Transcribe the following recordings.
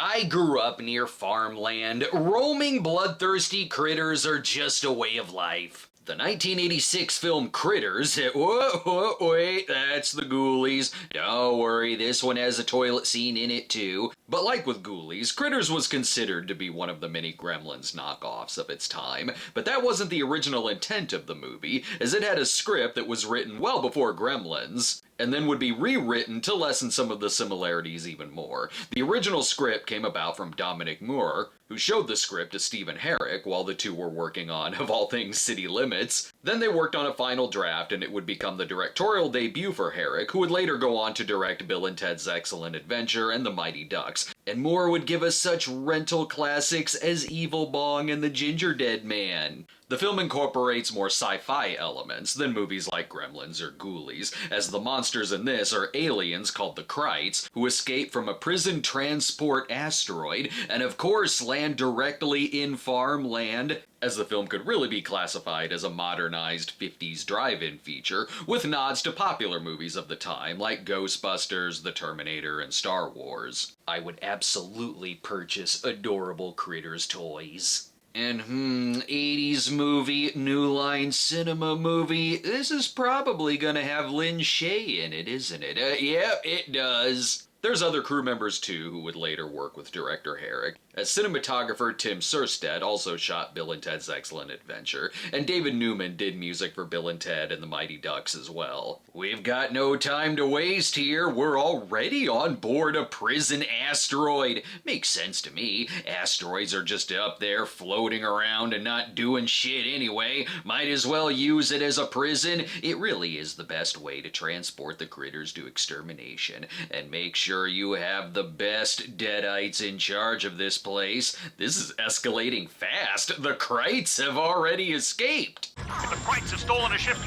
I grew up near farmland. Roaming bloodthirsty critters are just a way of life. The 1986 film Critters, wait, that's the Ghoulies. Don't worry, this one has a toilet scene in it too. But like with Ghoulies, Critters was considered to be one of the many Gremlins knockoffs of its time, but that wasn't the original intent of the movie, as it had a script that was written well before Gremlins, and then would be rewritten to lessen some of the similarities even more. The original script came about from Dominic Moore, who showed the script to Stephen Herrick while the two were working on, of all things, City Limits. Then they worked on a final draft and it would become the directorial debut for Herrick, who would later go on to direct Bill and Ted's Excellent Adventure and The Mighty Ducks. And Moore would give us such rental classics as Evil Bong and The Ginger Dead Man. The film incorporates more sci-fi elements than movies like Gremlins or Ghoulies, as the monsters in this are aliens called the Krites, who escape from a prison transport asteroid, and of course land directly in farmland, as the film could really be classified as a modernized 50s drive-in feature, with nods to popular movies of the time like Ghostbusters, The Terminator, and Star Wars. I would absolutely purchase adorable Critters toys. And 80s movie, New Line Cinema movie, this is probably gonna have Lin Shaye in it, isn't it? Yep, it does. There's other crew members too who would later work with director Herrick, as cinematographer Tim Surstedt also shot Bill and Ted's Excellent Adventure, and David Newman did music for Bill and Ted and the Mighty Ducks as well. We've got no time to waste here, we're already on board a prison asteroid. Makes sense to me, asteroids are just up there floating around and not doing shit anyway, might as well use it as a prison. It really is the best way to transport the critters to extermination, and make sure you have the best deadites in charge of this place. This is escalating fast. The Krites have already escaped. The Krites have stolen a ship.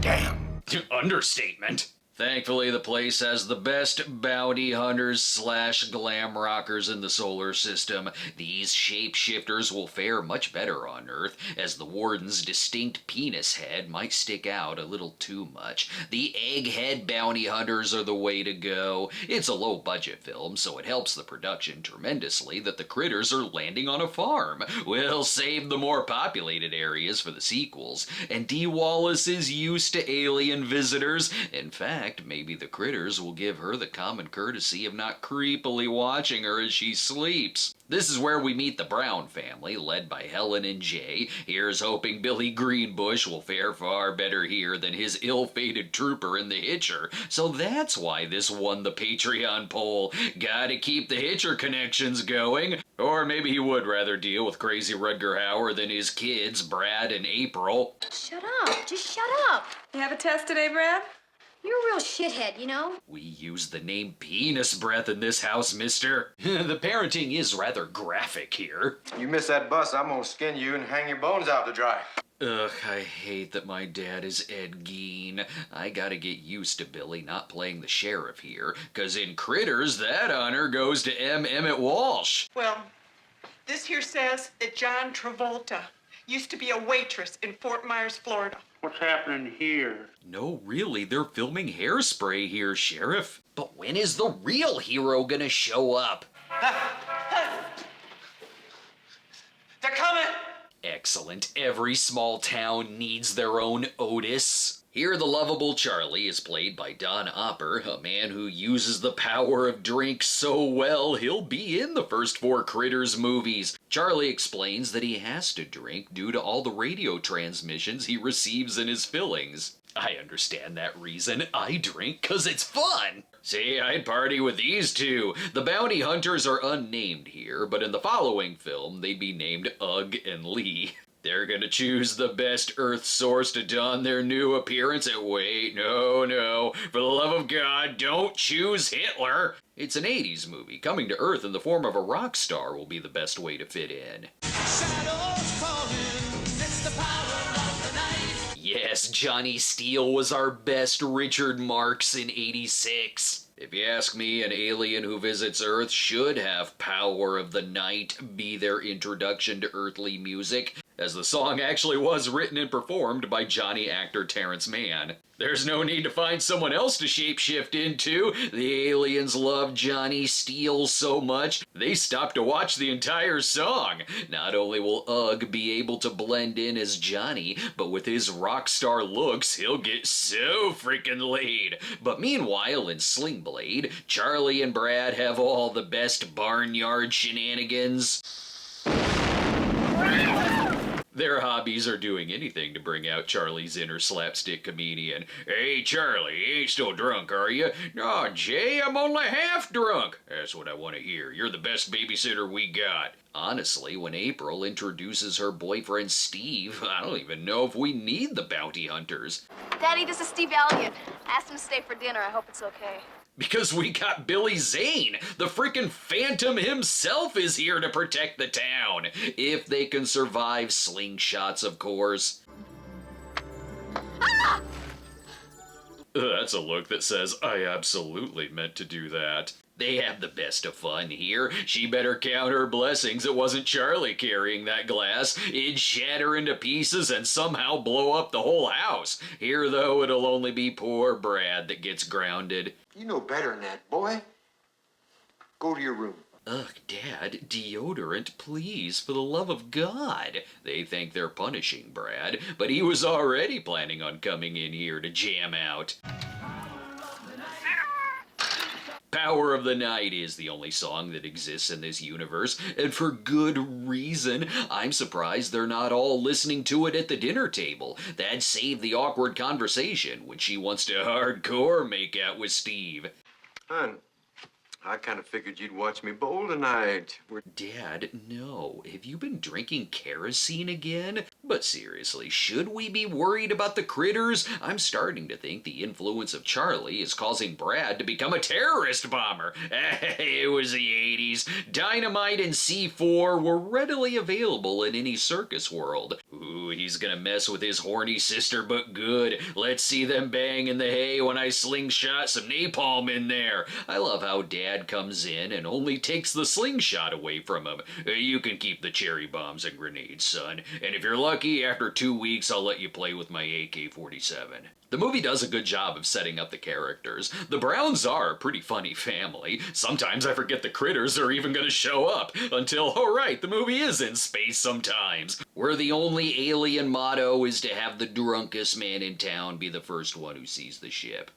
Damn. Understatement. Thankfully, the place has the best bounty hunters / glam rockers in the solar system. These shapeshifters will fare much better on Earth, as the warden's distinct penis head might stick out a little too much. The egghead bounty hunters are the way to go. It's a low-budget film, so it helps the production tremendously that the critters are landing on a farm. We'll save the more populated areas for the sequels. And Dee Wallace is used to alien visitors. In fact, maybe the critters will give her the common courtesy of not creepily watching her as she sleeps. This is where we meet the Brown family, led by Helen and Jay. Here's hoping Billy Greenbush will fare far better here than his ill-fated trooper in The Hitcher. So that's why this won the Patreon poll. Gotta keep the Hitcher connections going. Or maybe he would rather deal with crazy Rutger Hauer than his kids, Brad and April. Shut up. Just shut up. You have a test today, Brad? You're a real shithead, you know? We use the name penis breath in this house, mister. The parenting is rather graphic here. You miss that bus, I'm gonna skin you and hang your bones out to dry. Ugh, I hate that my dad is Ed Gein. I gotta get used to Billy not playing the sheriff here, 'cause in Critters, that honor goes to M. Emmett Walsh. Well, this here says that John Travolta used to be a waitress in Fort Myers, Florida. What's happening here? No, really, they're filming Hairspray here, Sheriff. But when is the real hero gonna show up? They're coming! Excellent. Every small town needs their own Otis. Here, the lovable Charlie is played by Don Opper, a man who uses the power of drink so well he'll be in the first 4 Critters movies. Charlie explains that he has to drink due to all the radio transmissions he receives in his fillings. I understand that reason. I drink 'cause it's fun. See, I'd party with these two. The bounty hunters are unnamed here, but in the following film, they'd be named Ugg and Lee. They're gonna choose the best Earth source to don their new appearance at— wait, no, for the love of God, don't choose Hitler! It's an 80s movie. Coming to Earth in the form of a rock star will be the best way to fit in. Shadows calling, it's the power of the night. Yes, Johnny Steele was our best Richard Marx in '86. If you ask me, an alien who visits Earth should have Power of the Night be their introduction to earthly music, as the song actually was written and performed by Johnny actor Terrence Mann. There's no need to find someone else to shapeshift into. The aliens love Johnny Steele so much, they stopped to watch the entire song. Not only will Ugg be able to blend in as Johnny, but with his rock star looks, he'll get so freaking laid. But meanwhile, in Sling Blade, Charlie and Brad have all the best barnyard shenanigans. Their hobbies are doing anything to bring out Charlie's inner slapstick comedian. Hey, Charlie, you ain't still drunk, are you? No, Jay, I'm only half drunk. That's what I want to hear. You're the best babysitter we got. Honestly, when April introduces her boyfriend Steve, I don't even know if we need the bounty hunters. Daddy, this is Steve Elliott. I asked him to stay for dinner. I hope it's okay. Because we got Billy Zane! The frickin' Phantom himself is here to protect the town! If they can survive slingshots, of course. Ah! That's a look that says, I absolutely meant to do that. They have the best of fun here. She better count her blessings it wasn't Charlie carrying that glass. It'd shatter into pieces and somehow blow up the whole house. Here, though, it'll only be poor Brad that gets grounded. You know better than that, boy. Go to your room. Ugh, Dad, deodorant, please, for the love of God. They think they're punishing Brad, but he was already planning on coming in here to jam out. Power of the Night is the only song that exists in this universe, and for good reason. I'm surprised they're not all listening to it at the dinner table. That'd save the awkward conversation when she wants to hardcore make out with Steve. Hon, I kind of figured you'd watch me bowl tonight. Dad, no. Have you been drinking kerosene again? But seriously, should we be worried about the critters? I'm starting to think the influence of Charlie is causing Brad to become a terrorist bomber. It was the 80s. Dynamite and C4 were readily available in any circus world. Ooh, he's gonna mess with his horny sister, but good. Let's see them bang in the hay when I slingshot some napalm in there. I love how Dad comes in and only takes the slingshot away from him. You can keep the cherry bombs and grenades, son. And if you're lucky, after 2 weeks, I'll let you play with my AK-47. The movie does a good job of setting up the characters. The Browns are a pretty funny family. Sometimes I forget the critters are even gonna show up, until, oh right, the movie is in space sometimes. Where the only alien motto is to have the drunkest man in town be the first one who sees the ship.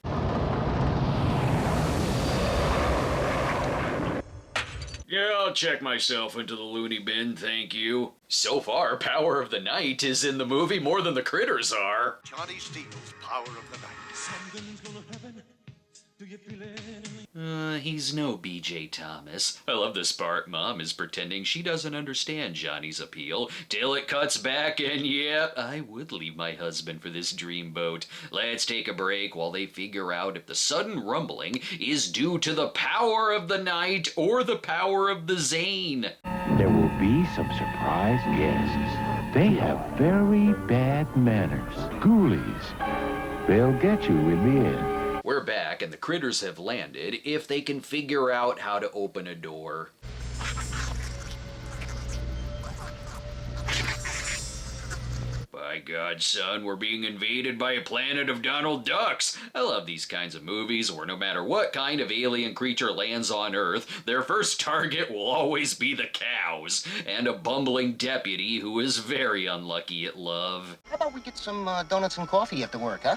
Yeah, I'll check myself into the loony bin, thank you. So far, Power of the Night is in the movie more than the critters are. Johnny Steele's Power of the Night. Something's gonna happen. Do you feel it? He's no B.J. Thomas. I love this part. Mom is pretending she doesn't understand Johnny's appeal, till it cuts back and yeah, I would leave my husband for this dreamboat. Let's take a break while they figure out if the sudden rumbling is due to the power of the night or the power of the Zane. There will be some surprise guests. They have very bad manners. Ghoulies. They'll get you in the end. We're back, and the critters have landed if they can figure out how to open a door. By God, son, we're being invaded by a planet of Donald Ducks. I love these kinds of movies where no matter what kind of alien creature lands on Earth, their first target will always be the cows, and a bumbling deputy who is very unlucky at love. How about we get some donuts and coffee after work, huh?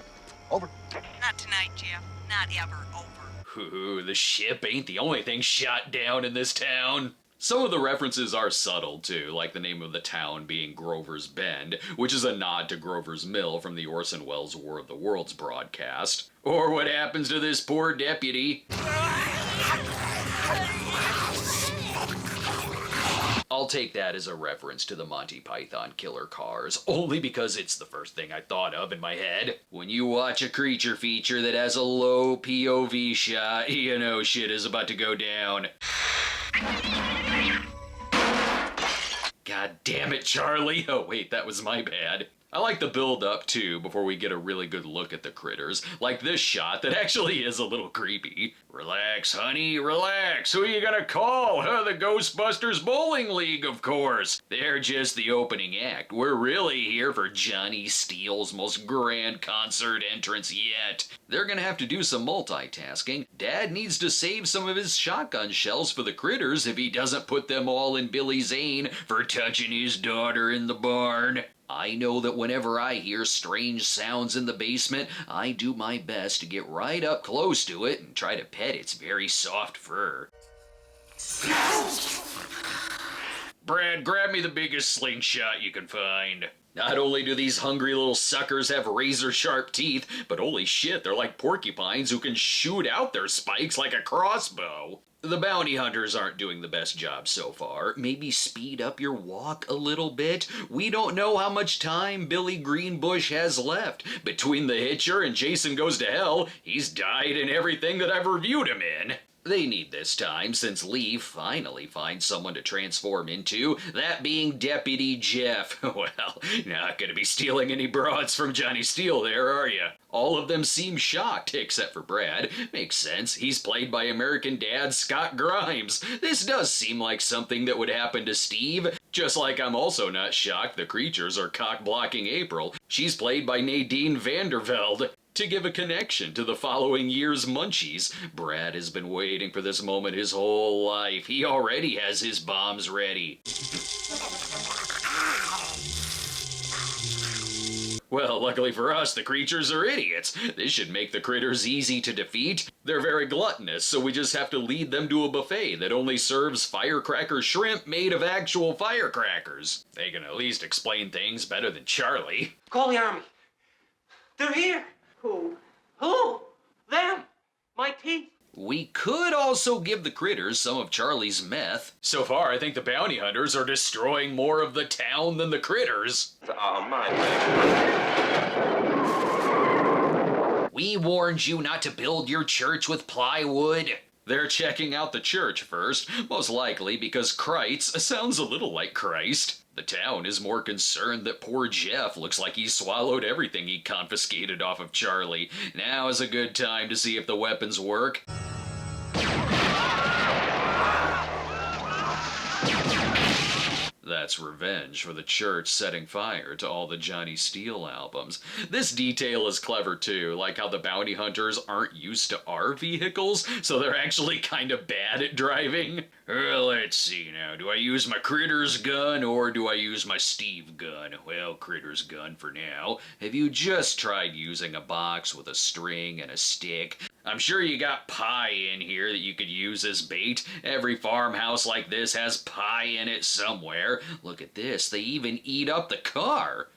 Over. Not tonight, Jeff. Not ever. Over. Ooh, the ship ain't the only thing shot down in this town. Some of the references are subtle, too, like the name of the town being Grover's Bend, which is a nod to Grover's Mill from the Orson Welles War of the Worlds broadcast. Or what happens to this poor deputy. I'll take that as a reference to the Monty Python Killer Cars, only because it's the first thing I thought of in my head. When you watch a creature feature that has a low POV shot, you know shit is about to go down. God damn it, Charlie! Oh wait, that was my bad. I like the build up too before we get a really good look at the critters, like this shot that actually is a little creepy. Relax, honey, relax. Who are you gonna call? The Ghostbusters Bowling League, of course. They're just the opening act. We're really here for Johnny Steele's most grand concert entrance yet. They're gonna have to do some multitasking. Dad needs to save some of his shotgun shells for the critters if he doesn't put them all in Billy Zane for touching his daughter in the barn. I know that whenever I hear strange sounds in the basement, I do my best to get right up close to it and try to pet its very soft fur. Brad, grab me the biggest slingshot you can find. Not only do these hungry little suckers have razor-sharp teeth, but holy shit, they're like porcupines who can shoot out their spikes like a crossbow. The bounty hunters aren't doing the best job so far. Maybe speed up your walk a little bit? We don't know how much time Billy Greenbush has left. Between the Hitcher and Jason Goes to Hell, he's died in everything that I've reviewed him in. They need this time since Lee finally finds someone to transform into, that being Deputy Jeff. Well, not gonna be stealing any broads from Johnny Steele there, are ya? All of them seem shocked, except for Brad. Makes sense, he's played by American Dad Scott Grimes. This does seem like something that would happen to Steve. Just like I'm also not shocked the creatures are cock-blocking April. She's played by Nadine Vandervelde. To give a connection to the following year's Munchies, Brad has been waiting for this moment his whole life. He already has his bombs ready. Well, luckily for us, the creatures are idiots. This should make the critters easy to defeat. They're very gluttonous, so we just have to lead them to a buffet that only serves firecracker shrimp made of actual firecrackers. They can at least explain things better than Charlie. Call the army. They're here. Who? Who? Them. My teeth. We could also give the critters some of Charlie's meth. So far, I think the bounty hunters are destroying more of the town than the critters. Oh, my man. We warned you not to build your church with plywood. They're checking out the church first, most likely because Kreitz sounds a little like Christ. The town is more concerned that poor Jeff looks like he swallowed everything he confiscated off of Charlie. Now is a good time to see if the weapons work. That's revenge for the church setting fire to all the Johnny Steele albums. This detail is clever too, like how the bounty hunters aren't used to our vehicles, so they're actually kind of bad at driving. Let's see now, do I use my Critter's gun or do I use my Steve gun? Well, Critter's gun for now. Have you just tried using a box with a string and a stick? I'm sure you got pie in here that you could use as bait. Every farmhouse like this has pie in it somewhere. Look at this, they even eat up the car.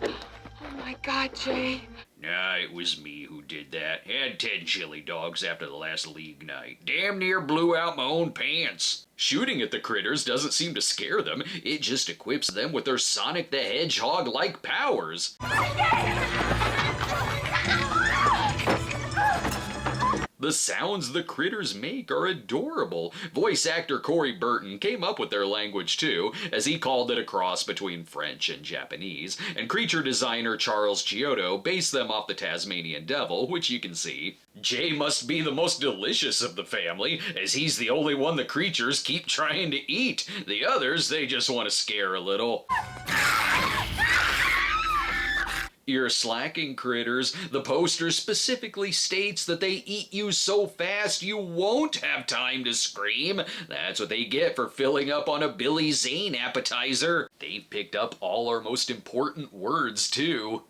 Oh my God, Jay. Nah, it was me who did that. Had 10 chili dogs after the last league night. Damn near blew out my own pants. Shooting at the critters doesn't seem to scare them. It just equips them with their Sonic the Hedgehog-like powers. The sounds the critters make are adorable. Voice actor Corey Burton came up with their language too, as he called it a cross between French and Japanese, and creature designer Charles Chiodo based them off the Tasmanian Devil, which you can see. Jay must be the most delicious of the family, as he's the only one the creatures keep trying to eat. The others, they just want to scare a little. You're slacking, critters. The poster specifically states that they eat you so fast you won't have time to scream. That's what they get for filling up on a Billy Zane appetizer. They've picked up all our most important words, too.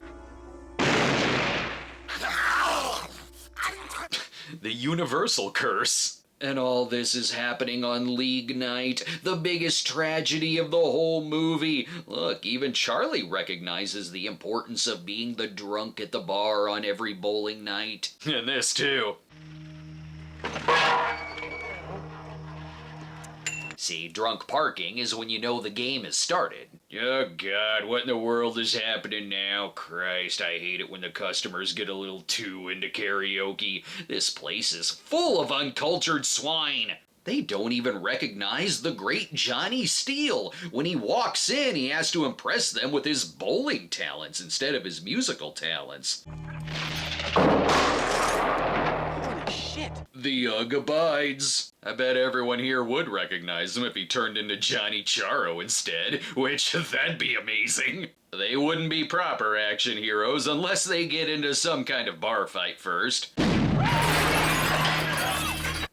The universal curse. And all this is happening on League Night, the biggest tragedy of the whole movie. Look, even Charlie recognizes the importance of being the drunk at the bar on every bowling night. And this too. See, drunk parking is when you know the game has started. Oh God, what in the world is happening now? Christ, I hate it when the customers get a little too into karaoke. This place is full of uncultured swine. They don't even recognize the great Johnny Steele. When he walks in, he has to impress them with his bowling talents instead of his musical talents. Holy shit. The Ugg abides. I bet everyone here would recognize him if he turned into Johnny Charo instead, which that'd be amazing. They wouldn't be proper action heroes unless they get into some kind of bar fight first.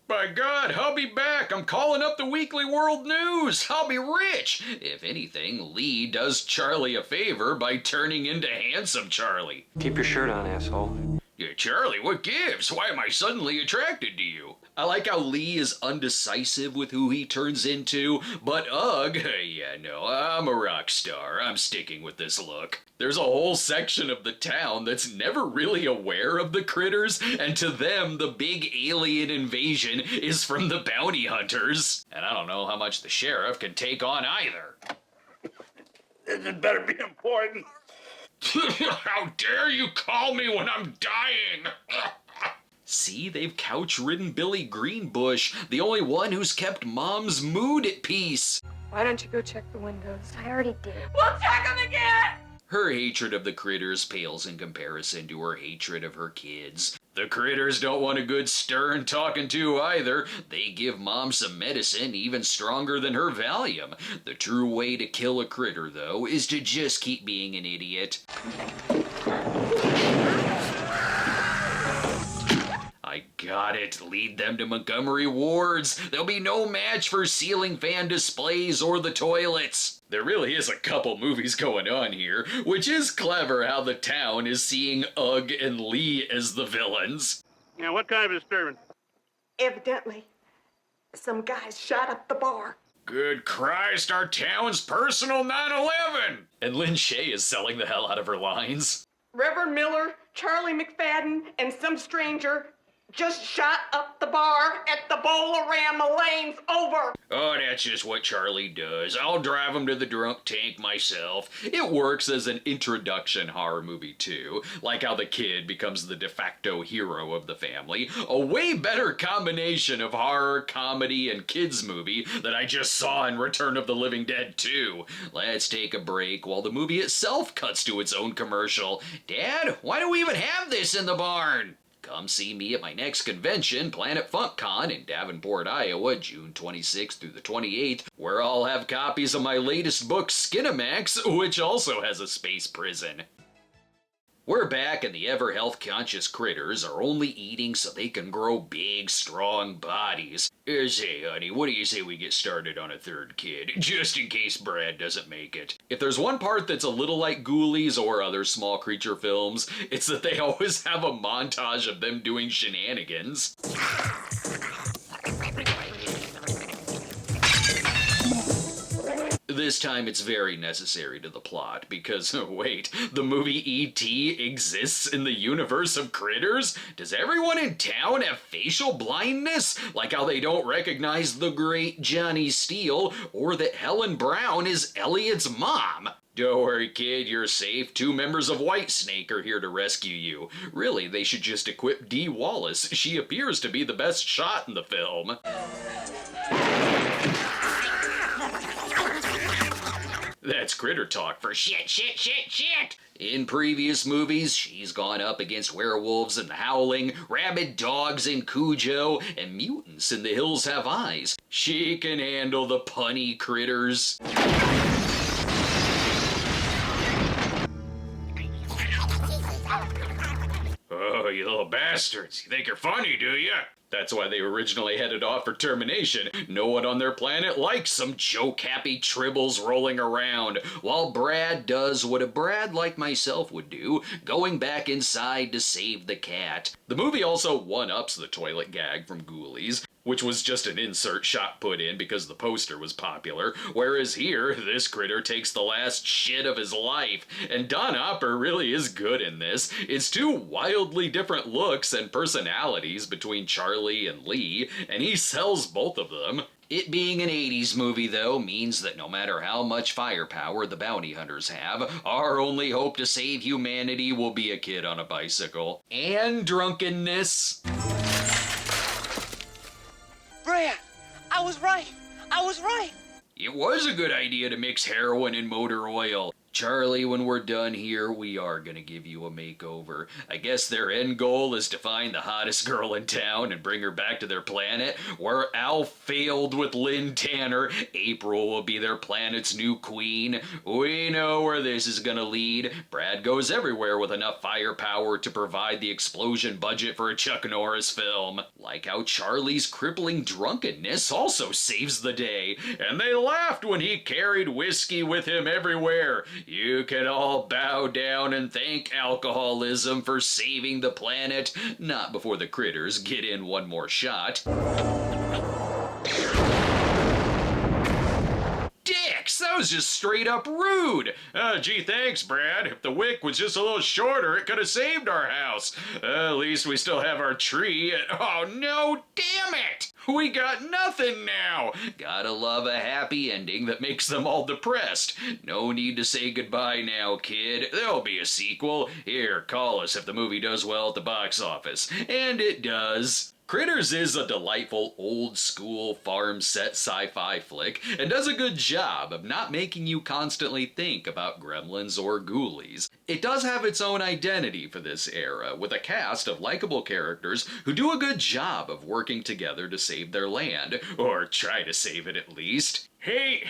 By God, I'll be back. I'm calling up the Weekly World News. I'll be rich. If anything, Lee does Charlie a favor by turning into Handsome Charlie. Keep your shirt on, asshole. Yeah, Charlie, what gives? Why am I suddenly attracted to you? I like how Lee is undecisive with who he turns into, but ugh, yeah, no, I'm a rock star. I'm sticking with this look. There's a whole section of the town that's never really aware of the critters, and to them, the big alien invasion is from the bounty hunters. And I don't know how much the sheriff can take on either. This had better be important. How dare you call me when I'm dying? See, they've couch-ridden Billy Greenbush, the only one who's kept Mom's mood at peace. Why don't you go check the windows? I already did. We'll check them again! Her hatred of the critters pales in comparison to her hatred of her kids. The critters don't want a good stern talking to either. They give Mom some medicine even stronger than her Valium. The true way to kill a critter, though, is to just keep being an idiot. I got it. Lead them to Montgomery Wards. There'll be no match for ceiling fan displays or the toilets. There really is a couple movies going on here, which is clever how the town is seeing Ugg and Lee as the villains. Yeah, what kind of disturbance? Evidently, some guys shot up the bar. Good Christ, our town's personal 9/11! And Lynn Shay is selling the hell out of her lines. Reverend Miller, Charlie McFadden, and some stranger just shot up the bar at the Bowl-A-Rama Lane's over. Oh, that's just what Charlie does. I'll drive him to the drunk tank myself. It works as an introduction horror movie, too. Like how the kid becomes the de facto hero of the family. A way better combination of horror, comedy, and kids movie that I just saw in Return of the Living Dead 2. Let's take a break while the movie itself cuts to its own commercial. Dad, why do we even have this in the barn? Come see me at my next convention, Planet FunkCon, in Davenport, Iowa, June 26th through the 28th, where I'll have copies of my latest book, Skinamax, which also has a space prison. We're back, and the ever health-conscious critters are only eating so they can grow big, strong bodies. Say, honey, what do you say we get started on a third kid, just in case Brad doesn't make it? If there's one part that's a little like Ghoulies or other small creature films, it's that they always have a montage of them doing shenanigans. This time it's very necessary to the plot, because, wait, the movie E.T. exists in the universe of critters? Does everyone in town have facial blindness? Like how they don't recognize the great Johnny Steele, or that Helen Brown is Elliot's mom? Don't worry, kid, you're safe. 2 members of Whitesnake are here to rescue you. Really, they should just equip Dee Wallace. She appears to be the best shot in the film. That's critter talk for shit, shit, shit, shit! In previous movies, she's gone up against werewolves in The Howling, rabid dogs in Cujo, and mutants in The Hills Have Eyes. She can handle the punny critters. Oh, you little bastards. You think you're funny, do you? That's why they originally headed off for termination. No one on their planet likes some joke-happy tribbles rolling around, while Brad does what a Brad like myself would do, going back inside to save the cat. The movie also one-ups the toilet gag from Ghoulies, which was just an insert shot put in because the poster was popular, whereas here, this critter takes the last shit of his life, and Don Hopper really is good in this. It's 2 wildly different looks and personalities between Charlie and Lee, and he sells both of them. It being an 80s movie, though, means that no matter how much firepower the bounty hunters have, our only hope to save humanity will be a kid on a bicycle. And drunkenness. Brad, was right. I was right. It was a good idea to mix heroin and motor oil. Charlie, when we're done here, we are gonna give you a makeover. I guess their end goal is to find the hottest girl in town and bring her back to their planet. Where Al failed with Lynn Tanner, April will be their planet's new queen. We know where this is gonna lead. Brad goes everywhere with enough firepower to provide the explosion budget for a Chuck Norris film. Like how Charlie's crippling drunkenness also saves the day. And they laughed when he carried whiskey with him everywhere. You can all bow down and thank alcoholism for saving the planet. Not before the critters get in one more shot. Dicks, that was just straight up rude. Gee, thanks, Brad. If the wick was just a little shorter, it could have saved our house. At least we still have our tree. Oh no, damn it! We got nothing now. Gotta love a happy ending that makes them all depressed. No need to say goodbye now, kid. There'll be a sequel. Here, call us if the movie does well at the box office. And it does. Critters is a delightful old-school farm-set sci-fi flick and does a good job of not making you constantly think about gremlins or ghoulies. It does have its own identity for this era, with a cast of likable characters who do a good job of working together to save their land, or try to save it at least. Hey,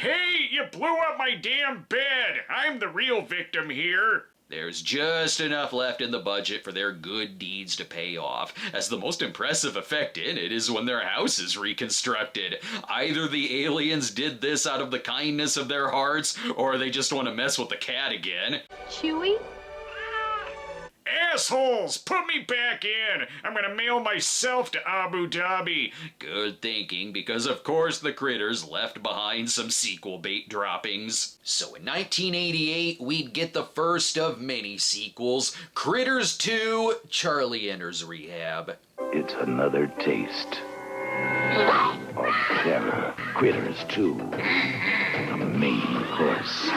you blew up my damn bed. I'm the real victim here. There's just enough left in the budget for their good deeds to pay off, as the most impressive effect in it is when their house is reconstructed. Either the aliens did this out of the kindness of their hearts, or they just want to mess with the cat again. Chewie? Assholes, put me back in. I'm gonna mail myself to Abu Dhabi. Good thinking, because of course the critters left behind some sequel bait droppings. So in 1988, we'd get the first of many sequels, Critters 2, Charlie Enters Rehab. It's another taste of terror. Critters 2. The main course.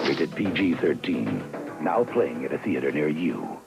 Rated PG-13. Now playing at a theater near you.